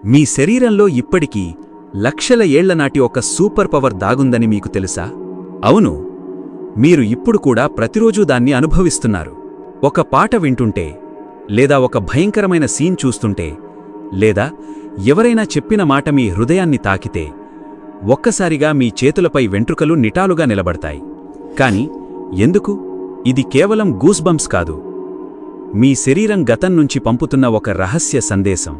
మీ శరీరంలో ఇప్పటికీ లక్షల ఏళ్లనాటి ఒక సూపర్ పవర్ దాగుందని మీకు తెలుసా? అవును, మీరు ఇప్పుడు కూడా ప్రతిరోజూ దాన్ని అనుభవిస్తున్నారు. ఒక పాట వింటుంటే, లేదా ఒక భయంకరమైన సీన్ చూస్తుంటే, లేదా ఎవరైనా చెప్పిన మాట మీ హృదయాన్ని తాకితే ఒక్కసారిగా మీ చేతులపై వెంట్రుకలు నిటాలుగా నిలబడతాయి. కాని ఎందుకు? ఇది కేవలం గూస్బంప్స్ కాదు. మీ శరీరం గతం నుంచి పంపుతున్న ఒక రహస్య సందేశం.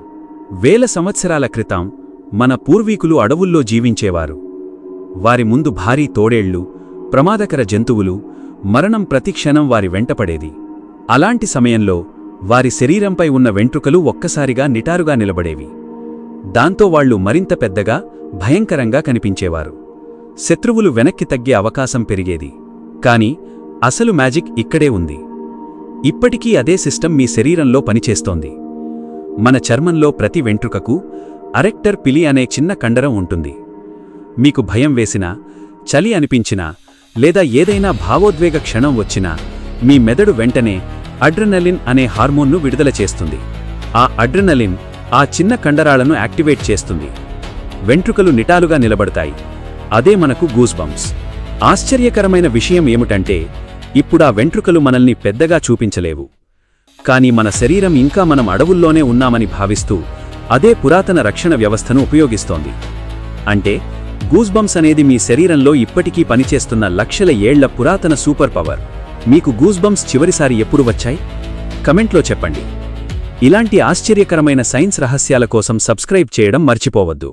వేల సంవత్సరాల క్రితం మన పూర్వీకులు అడవుల్లో జీవించేవారు. వారి ముందు భారీ తోడేళ్లు, ప్రమాదకర జంతువులు, మరణం ప్రతిక్షణం వారి వెంటపడేది. అలాంటి సమయంలో వారి శరీరంపై ఉన్న వెంట్రుకలు ఒక్కసారిగా నిటారుగా నిలబడేవి. దాంతో వాళ్లు మరింత పెద్దగా, భయంకరంగా కనిపించేవారు. శత్రువులు వెనక్కి తగ్గే అవకాశం పెరిగేది. కాని అసలు మ్యాజిక్ ఇక్కడే ఉంది. ఇప్పటికీ అదే సిస్టమ్ మీ శరీరంలో పనిచేస్తోంది. మన చర్మంలో ప్రతి వెంట్రుకకు అరెక్టర్ పిలి అనే చిన్న కండరం ఉంటుంది. మీకు భయం వేసినా, చలి అనిపించినా, లేదా ఏదైనా భావోద్వేగ క్షణం వచ్చినా మీ మెదడు వెంటనే అడ్రినలిన్ అనే హార్మోన్ను విడుదల చేస్తుంది. ఆ అడ్రినలిన్ ఆ చిన్న కండరాలను యాక్టివేట్ చేస్తుంది. వెంట్రుకలు నిటాలుగా నిలబడతాయి. అదే మనకు గూస్బంప్స్. ఆశ్చర్యకరమైన విషయం ఏమిటంటే, ఇప్పుడా వెంట్రుకలు మనల్ని పెద్దగా చూపించలేవు. కాని మన శరీరం ఇంకా మనం అడవుల్లోనే ఉన్నామని భావిస్తూ అదే పురాతన రక్షణ వ్యవస్థను ఉపయోగిస్తోంది. అంటే గూస్బంప్స్ అనేది మీ శరీరంలో ఇప్పటికీ పనిచేస్తున్న లక్షల ఏళ్ల పురాతన సూపర్ పవర్. మీకు గూస్బంప్స్ చివరిసారి ఎప్పుడు వచ్చాయి? కమెంట్లో చెప్పండి. ఇలాంటి ఆశ్చర్యకరమైన సైన్స్ రహస్యాల కోసం సబ్స్క్రైబ్ చేయడం మర్చిపోవద్దు.